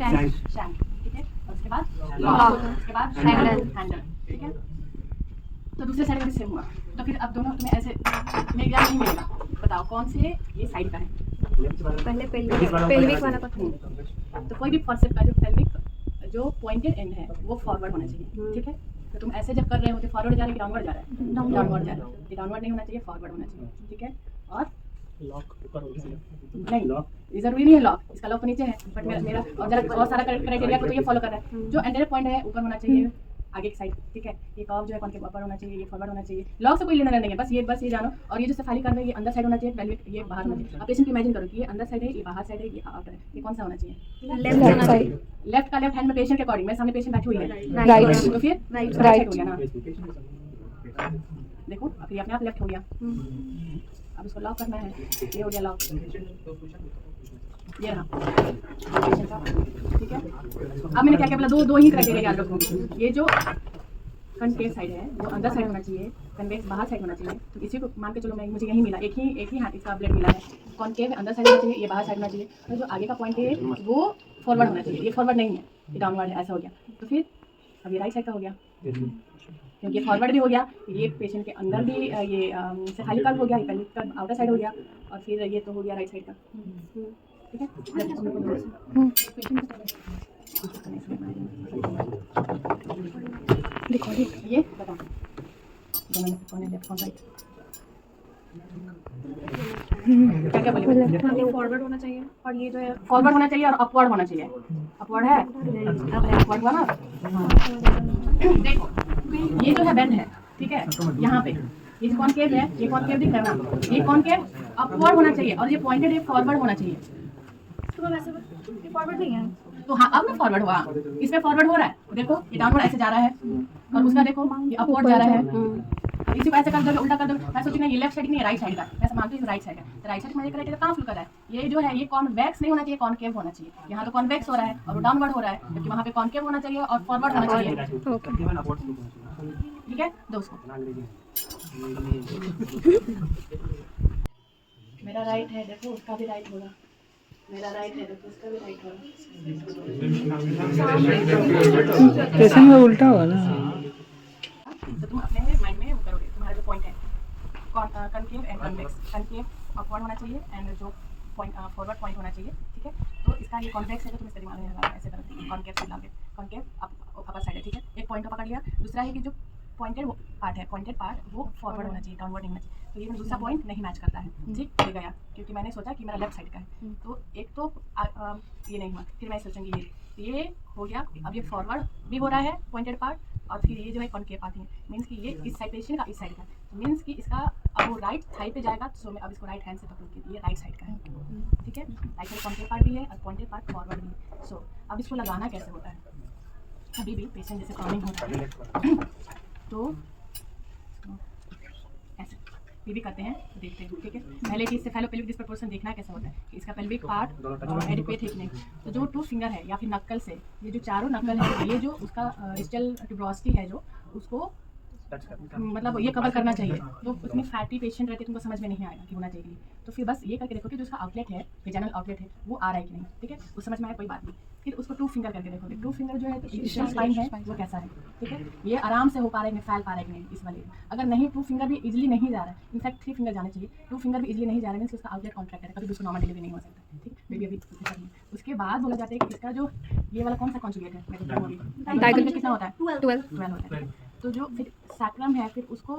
Shank, ठीक है। और उसके बाद लॉक, उसके बाद हैंडल, ठीक है। तो दूसरे साइड का भी सेम हुआ। तो फिर अब दोनों तुम्हें ऐसे में एग्जाम नहीं मिलेगा, बताओ कौन से ये साइड का है। पहले पेल्विक वाला का। तो कोई भी फॉर्सेप का जो पेल्विक जो पॉइंटेड एंड है वो फॉरवर्ड होना चाहिए, ठीक है। तो तुम ऐसे जब कर रहे हो तो फॉरवर्ड जा रहा है कि डाउनवर्ड जा रहा है? डाउनवर्ड जा रहा है। ये डाउनवर्ड नहीं होना चाहिए, फॉरवर्ड होना चाहिए, ठीक है। और लॉक ऊपर हो गया नहीं, ये जरूरी नहीं है लॉक, इसका लॉक नीचे है, बट मेरा और जरा बहुत सारा क्राइटेरिया को तो ये फॉलो कर रहा है। जो एंटीरियर पॉइंट है ऊपर होना चाहिए, आगे की साइड, ठीक है। ये कर्व जो है कॉनकेव अपर होना चाहिए, ये फॉरवर्ड होना चाहिए। लॉक से कोई लेना देना नहीं है, बस ये जानो। और ये जो सेफाली कर्व है ये अंदर साइड होना चाहिए, पेल्विक ये बाहर होना चाहिए। अब पेशेंट को इमेजिन करो कि ये अंदर साइड है, ये बाहर साइड है, ये आउटर है। ये कौन सा होना चाहिए? Left side. लेफ्ट का लेफ्ट हैंड में पेशेंट के अकॉर्डिंग, मेरे सामने पेशेंट बैठी हुई है, राइट। तो फिर राइट साइड हो गया ना। देखो अब ये अपने आप लेफ्ट हो गया। अब इसको लॉक करना है, ये हो गया लॉक, ये रहा, ठीक है। अब मैंने क्या क्या बोला, दो ही क्राइटेरिया याद रखो। ये जो कनकेव साइड है वो अंदर साइड होना चाहिए, कन्वेक्स बाहर साइड होना चाहिए। तो इसी को मान के चलो, मैं मुझे यही मिला, एक ही हाथ इसका ब्लेड मिला है। कॉनकेव अंदर साइड होना चाहिए, ये बाहर साइड होना चाहिए। और जो आगे का पॉइंट है वो फॉरवर्ड होना चाहिए, ये फॉरवर्ड नहीं है, ये डाउनवर्ड है, ऐसा हो गया। तो फिर अब ये राइट साइड का हो गया, क्योंकि फॉरवर्ड भी हो गया, ये पेशेंट के अंदर भी ये सेफाली कर्व हो गया, ये पेल्विक कर्व आउटर साइड हो गया, और फिर ये तो हो गया राइट साइड का, ठीक है। ये बताओ दोनों में कौन है लेफ्ट कौन राइट? क्या क्या बोले? फॉरवर्ड होना चाहिए और ये जो है फॉरवर्ड होना चाहिए और अपवर्ड होना चाहिए। अपवर्ड है, अपवर्ड हुआ ना। देखो ये जो है बेंड है, ठीक है, यहाँ पे ये जो कॉनकेव है, ये कॉनकेव दिख रहा है ना, ये कॉनकेव अपवर्ड होना चाहिए और ये पॉइंटेड है फॉरवर्ड होना चाहिए। तो वैसे फॉरवर्ड नहीं है, तो हाँ अब ना फॉरवर्ड हुआ, इसमें फॉरवर्ड हो रहा है, देखो ये डाउनवर्ड ऐसे जा रहा है और उसका देखो ये अपवर्ड जा रहा है। इसी को ऐसे कर दो, उल्टा कर दो। मैं सोची ना ये लेफ्ट साइड नहीं है, राइट साइड का, मैं मानती हूँ राइट साइड है। तो राइट साइड में क्राइटेरिया कहाँ फुल कर रहा है? ये जो है ये कॉन्वेक्स नहीं होना चाहिए, कॉनकेव होना चाहिए। यहाँ तो कॉन्वेक्स हो रहा है और वो डाउनवर्ड हो रहा है, क्योंकि वहाँ पे कॉनकेव होना चाहिए और फॉरवर्ड होना चाहिए, ठीक है। दो उसको, मेरा राइट है, देखो उसका भी राइट होगा, मेरा राइट है, देखो उसका भी राइट होगा। पेशेंट का उल्टा हुआ ना। तो तुम अपने माइंड में वो करोगे, तुम्हारा जो पॉइंट है concave and convex, concave upward होना चाहिए एंड जो पॉइंट फॉरवर्ड पॉइंट होना चाहिए, ठीक है। तो इसका ये कॉन्वेक्स है, तो तुम इसका दिमाग में लगा ऐसे करो, कॉनकेव साइड लाओगे, कॉनकेव अपर साइड है, ठीक है। एक पॉइंट को पकड़ लिया। दूसरा है कि जो पॉइंटेड पार्ट है, पॉइंटेड पार्ट वो फॉरवर्ड होना चाहिए, डाउनवर्ड नहीं होना चाहिए। तो ये मेरा दूसरा पॉइंट नहीं मैच करता है, ठीक ये गया, क्योंकि मैंने सोचा कि मेरा लेफ्ट साइड का है। तो एक तो ये नहीं हुआ, फिर मैं सोचूंगी ये हो गया। अब ये फॉरवर्ड भी हो रहा है पॉइंटेड पार्ट, और फिर ये जो है कॉनकेव आती है, मीन्स कि ये इस साइड पेशेंट का इस साइड का, तो मीन्स कि इसका अब वो राइट थाई पे जाएगा। तो मैं अब इसको राइट हैंड से पकड़ूंगी, ये राइट साइड का है, ठीक है। राइट साइड कॉनकेव पार्ट भी है और पॉइंटेड पार्ट फॉरवर्ड भी है। सो अब इसको लगाना कैसे होता है? अभी भी पेशेंट जैसे कमिंग होता है तो ऐसे भी करते हैं, तो देखते हैं, ठीक है। पहले कि इससे फेलोपेल्विक डिस्प्रपोर्शन देखना कैसा होता है कि इसका पेल्विक पार्ट एडिक्वेट है कि नहीं। तो जो टू फिंगर है या फिर नक्कल से, ये जो चारों नक्कल है, ये जो उसका स्टेल ट्यूबरोसिटी है जो उसको मतलब ये कवर करना चाहिए। तो उसमें फैटी पेशेंट रहते हैं, तुमको समझ में नहीं आएगा कि होना चाहिए। तो फिर बस ये करके देखो कि जो उसका आउटलेट है, वेजाइनल आउटलेट है, वो आ रहा है कि नहीं, ठीक है। उस समझ में आया कोई बात नहीं। फिर उसको टू फिंगर करके देखोगे, टू फिंगर जो है तो स्पाइन है वो कैसा है, ठीक है। ये आराम से हो पा रहा है कि फैल पा रहा है कि नहीं इस वाले। अगर नहीं, टू फिंगर भी इजीली नहीं जा रहा है, इनफैक्ट 3 फिंगर जाने चाहिए, 2 फिंगर भी इजीली नहीं जा रहा है, उसका आउटलेट कॉन्ट्रैक्ट है, कभी उसको नॉर्मल डिलीवरी नहीं हो सकता, ठीक है। बेबी अभी उसके बाद बोला जाता है कि इसका जो ये वाला कौन सा कॉन्जुगेट है, डायगोनल कितना होता है? 12 होता है। तो जो फिर सैक्रम है, फिर उसको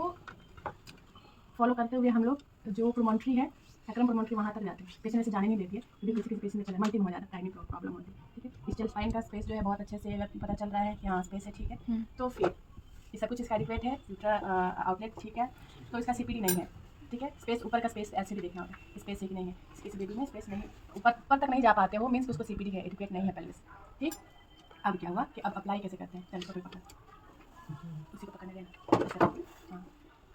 फॉलो करते हुए हम लोग जो प्रोमोन्ट्री है, सैक्रम प्रोमोन्ट्री वहाँ तक जाते हैं। पेशेंट ऐसे जाने नहीं देती है, क्योंकि किसी किसी पेशेंट में चले मल्टी हो जाता है, टाइनी प्रॉब्लम होती है, ठीक है। स्टेल स्पाइन का स्पेस जो है बहुत अच्छे से अगर पता चल रहा है कि हाँ स्पेस है, ठीक है। तो फिर ये सब कुछ इसका एडिक्वेट है, आउटलेट ठीक है। तो इसका सीपीडी नहीं है, ठीक है। स्पेस ऊपर का स्पेस ऐसे भी देखना होता है, स्पेस है कि नहीं है। इसके बेबी में स्पेस नहीं, ऊपर तक नहीं जा पाते हो, मीन्स उसको सीपीडी है, एडिक्वेट नहीं है पेल्विस, ठीक। अब क्या हुआ कि अब अप्लाई कैसे करते हैं? चलो कोई पकड़, उसी को पकड़ने देना। हाँ,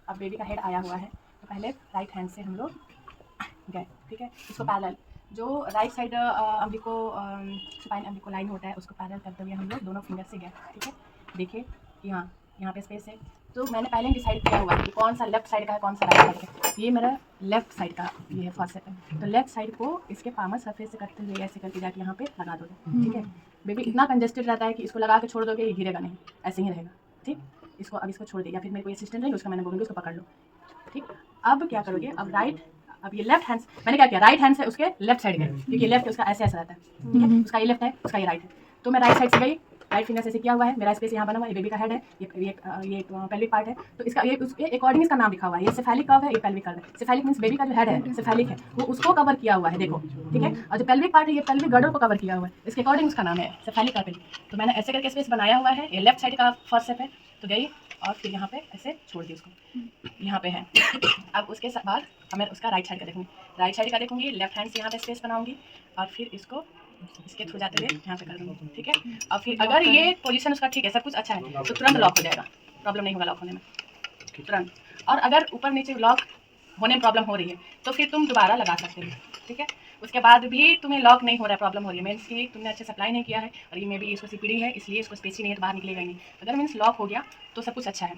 अब बेबी का हेड आया हुआ है, तो पहले राइट हैंड से हम लोग गए, ठीक है। इसको पैरेलल जो राइट साइड अम्बिको सुपाइन अम्बिको लाइन होता है, उसको पैरेलल करते हुए हम लोग दोनों फिंगर से गए, ठीक है। देखिए यहाँ पे स्पेस है, तो मैंने पहले डिसाइड किया हुआ है कि कौन सा लेफ्ट साइड का है, कौन सा राइट साइड का है। ये मेरा लेफ्ट साइड का ये फर्स्ट है, तो लेफ्ट साइड को इसके पामर सरफेस से करते हुए ऐसे करके जाके यहाँ पे लगा दो, ठीक है। बेबी इतना कंजेस्टेड रहता है कि इसको लगा के छोड़ दोगे ये गिरेगा नहीं, ऐसे ही रहेगा। ठीक, इसको अब इसको छोड़ दे, या फिर मेरे कोई असिस्टेंट रहेगा उसका मैंने बोलूँगी उसको पकड़ लो। ठीक, अब क्या करोगे, अब ये लेफ्ट हैंड, मैंने क्या किया, राइट हैंड से उसके लेफ्ट साइड गए, क्योंकि लेफ्ट उसका ऐसे ऐसा रहता है। ठीक है, उसका ये लेफ्ट है, उसका ये राइट है, तो मैं राइट साइड से गई, राइट फिंगर से ऐसे किया हुआ है, मेरा स्पेस यहाँ बना हुआ है, ये बेबी का हेड है, ये पेल्विक पार्ट है, तो इसका ये उसके अकॉर्डिंग इसका नाम लिखा हुआ है, ये सेफेलिक कर्व है, ये पेल्विक कर्व है। सेफेलिक मींस बेबी का जो हेड है सेफेलिक है, वो उसको कवर किया हुआ है, देखो। ठीक है, और जो पेल्विक पार्ट है ये पेल्विक गर्डर को कवर किया हुआ है, इसके अकॉर्डिंग उसका नाम है सेफेलिक कर्व। तो मैंने ऐसे करके स्पेस बनाया हुआ है, ये लेफ्ट साइड का फर्स्ट स्टेप है, तो गई और फिर यहाँ पे ऐसे छोड़ दी उसको, यहाँ पे है। अब उसके बाद मैं उसका राइट साइड का देखूँगी, राइट साइड का देखूँगी, लेफ्ट हैंड से यहाँ पे स्पेस बनाऊंगी और फिर इसको इसके थ्रू जाते हुए यहाँ पे कर दूँगी। ठीक है, और फिर अगर ये पोजीशन उसका ठीक है, सब कुछ अच्छा है, तो तुरंत लॉक हो जाएगा, प्रॉब्लम नहीं होगा लॉक होने में तुरंत। और अगर ऊपर नीचे लॉक होने में प्रॉब्लम हो रही है तो फिर तुम दोबारा लगा सकते हो। ठीक है, उसके बाद भी तुम्हें लॉक नहीं हो रहा है, प्रॉब्लम हो रही है, मीन्स कि तुमने अच्छे सप्लाई नहीं किया है और ये मे भी इसको सीपीडी है इसलिए इसको स्पेस ही नहीं है तो बाहर निकलेगा ही नहीं। अगर मीन्स लॉक हो गया तो सब कुछ अच्छा है।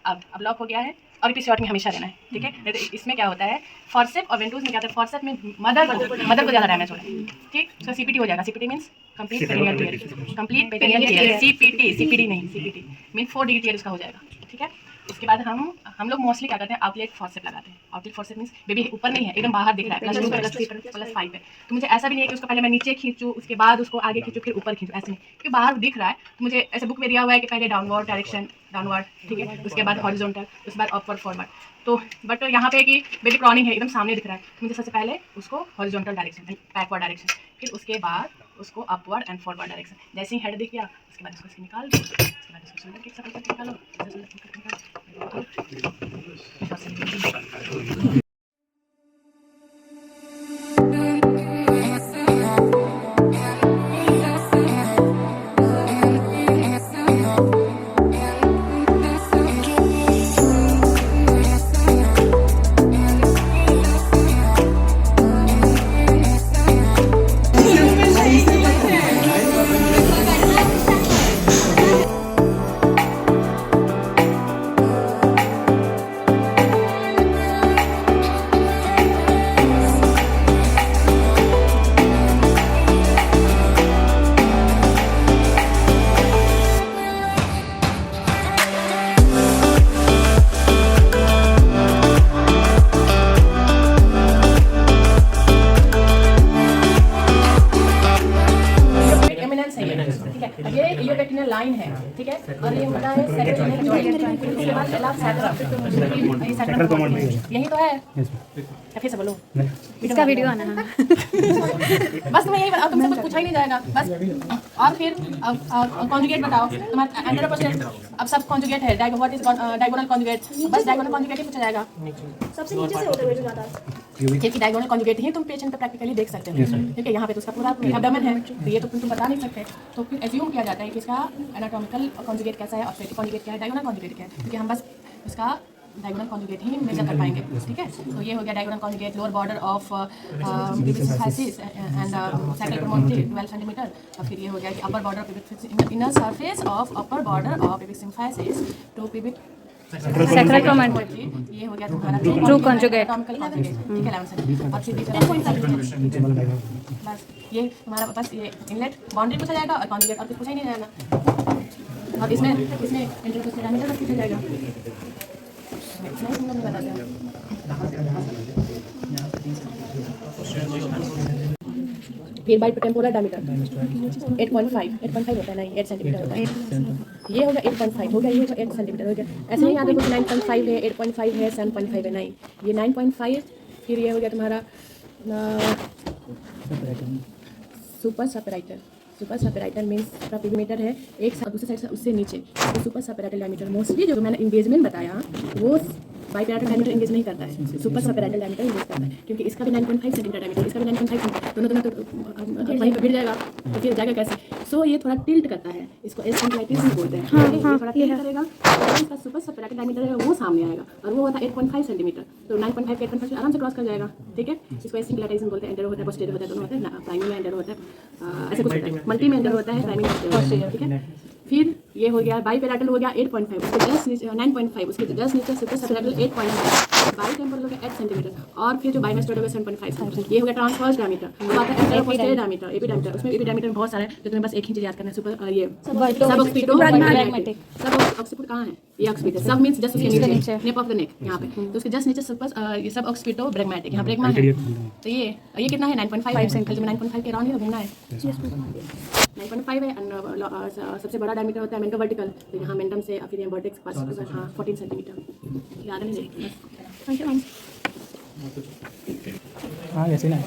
अब लॉक हो गया है और इसी शॉट में हमेशा रहना है। ठीक है, नहीं तो इसमें क्या होता है, फॉरसेप और वेंटूज में क्या होता है, फॉरसेप में मदर को ज़्यादा डैमेज हो रहा है। ठीक, तो सीपीटी हो जाएगा, CPT means complete perineal tear, complete perineal tear, CPT नहीं, सीपीटी मीन 4 डिग्री टियर उसका हो जाएगा। ठीक है, उसके बाद हम लोग मोस्टली क्या करते हैं, आउटलेट फॉरसेप लगाते हैं। आउटलेट फॉरसेप मींस बेबी ऊपर नहीं है, एकदम बाहर दिख रहा है, +2 +3 +5 है, तो मुझे ऐसा भी नहीं है कि उसको पहले मैं नीचे खींचूँ उसके बाद उसको आगे खींचूँ फिर ऊपर खींचूँ, ऐसे नहीं, क्योंकि बाहर दिख रहा है तो मुझे ऐसे बुक में दिया हुआ है कि पहले डाउनवर्ड डायरेक्शन, डाउनवर्ड, ठीक है, उसके बाद हॉरिजॉन्टल, उसके बाद अपवर्ड फॉरवर्ड। तो बट यहाँ पे कि बेबी क्रॉनिंग है, एकदम सामने दिख रहा है, मुझे सबसे पहले उसको हॉरिजॉन्टल डायरेक्शन, बैकवर्ड डायरेक्शन, फिर उसके बाद उसको अपवर्ड एंड फॉरवर्ड डायरेक्शन। जैसे ही हेड दिख गया उसके बाद इसको निकाल दो, उसके बाद इसको शोल्डर किक सर्कल करके निकालो, ये इलियोपेक्टिनल लाइन है। ठीक है, और ये होता है सेक्रेटरी जॉइंट, उसके बाद पहला सैक्रम, यही तो है। फिर से बोलो, इसका वीडियो आना है। बस तुम्हें यही बताओ, तुमसे कुछ पूछा ही नहीं जाएगा बस। और फिर कॉन्जुगेट बताओ, तुम्हारा एंटेरो पोस्टीरियर, अब सब कॉन्जुगेट है, व्हाट इज डायगोनल कॉन्जुगेट, बस डायगोनल कॉन्जुगेट ही पूछा जाएगा। सबसे नीचे से होते हुए जो ज्यादा, क्योंकि डायगोनल कॉन्जुगेट ही तुम पेशेंट पे प्रैक्टिकली देख सकते हो। ठीक है, यहाँ पे तो उसका पूरा एब्डोमेन है, तो ये तो तुम बता नहीं सकते, तो फिर एज्यूम किया जाता है कि इसका एनाटॉमिकल कॉन्जुगेट कैसा है, ऑब्स्टेट्रिक कॉन्जुगेट क्या है, डायगोनल कॉन्जुगेट क्या है, क्योंकि हम बस उसका डायगोनल कॉन्जुगेट ही मेजर कर पाएंगे। ठीक है, तो ये हो गया diagonal conjugate, lower border of symphysis and sacral promontory 12 centimetre. और फिर ये हो गया कि upper border of inner surface of upper border of pubic symphysis to pubic sacral promontory, ये हो गया तुम्हारा ट्रू कॉन्जुगेट। ठीक है, 11 सेंटीमीटर। और फिर 10.5 बस ये तुम्हारा बस ये इनलेट बाउंड्री पूछा जाएगा और कॉन्जुगेट, और कुछ पूछा ही नहीं जाएगा। और इसमें इंटरकोस्टल डायमीटर बस पूछा जाएगा, नहीं तुम लोग नहीं बताते हो। फिर बाई टेम्पोरल डायमीटर 8.5 होता है, नहीं 8 सेंटीमीटर होता है। ये हो गया 8.5 हो गया, ये हो गया 8 सेंटीमीटर हो गया। ऐसे नहीं आगे कुछ 9.5 है, 8.5 है, 7.5 है, नहीं ये 9.5। फिर ये हो गया तुम्हारा सुपर सपेराइटर। सुपर सपेराइटर मीन्स पिबीमीटर है एक साथ, दूसरे साइड से उससे नीचे, तो सुपर सपेराइटल डायमीटर मोस्टली जो मैंने इंगेजमेंट बताया वो बाइपेराइटल डायमीटर इंगेज नहीं करता है, सुपर सपेराइटल डायमीटर इंगेज करता है, क्योंकि इसका भी 9.5 सेंटीमीटर डायमीटर, इसका भी 9.5 सेंटीमीटर, दोनों तो वहीं पर गिर जाएगा, तो फिर जाएगा कैसे। सो ये थोड़ा टिल्ट करता है, इसको एसेंट्राइटिस भी बोलते हैं। ये थोड़ा टिल्ट करेगा और इसका सुपर सपेराइटल डायमीटर है वो सामने आएगा, और वो होता है 8.5 सेंटीमीटर, तो 9.5 के 8.5 आराम से क्रॉस कर जाएगा। ठीक है, इसको एसिंक्लेटाइजम बोलते हैं। एंटेरो होता है, पोस्टीरियर होता है, दोनों होते हैं, प्राइमरी में एंटेरो होता है, ऐसे कुछ होता है, मल्टी में एंटेरो होता है, प्राइमरी में पोस्टीरियर। ठीक है, फिर ये हो गया बाई पेराटल हो गया 8.5, उसके जस्ट नीचे 9.5, उसके जस्ट नीचे सुपर सबपेराटल 8.5, बाई टेम्पोरल हो गया 8 सेंटीमीटर और फिर जो बाई मेस्टोइड हो गया 7.5। ये हो गया ट्रांसवर्स डायमीटर। अब आता है एंटेरोपोस्टेरियर डायमीटर, एपी डायमीटर। उसमें एपी डायमीटर में बहुत सारे जो तुम्हें बस एक ही चीज याद करना है, सुपर ये सब ऑक्सीपिटो ब्रैगमेटिक। सब ऑक्सीपिट कहाँ है? ये ऑक्सीपिट है। सब मींस जस्ट उसके नीचे नेप ऑफ द नेक यहाँ पे, तो उसके जस्ट नीचे सुपर ये सब ऑक्सीपिटो ब्रैगमेटिक, यहाँ ब्रैगमा है। तो ये कितना है? 9.5 सेंटीमीटर। जो 9.5 के अराउंड ही घूमना है, 9.5 है। सबसे बड़ा डायमीटर होता है मेंटो वर्टिकल, तो यहाँ मेंटम से फिर यहाँ वर्टेक्स पास 14 सेंटीमीटर। याद नहीं है। Thank you ma'am. हाँ ऐसे ना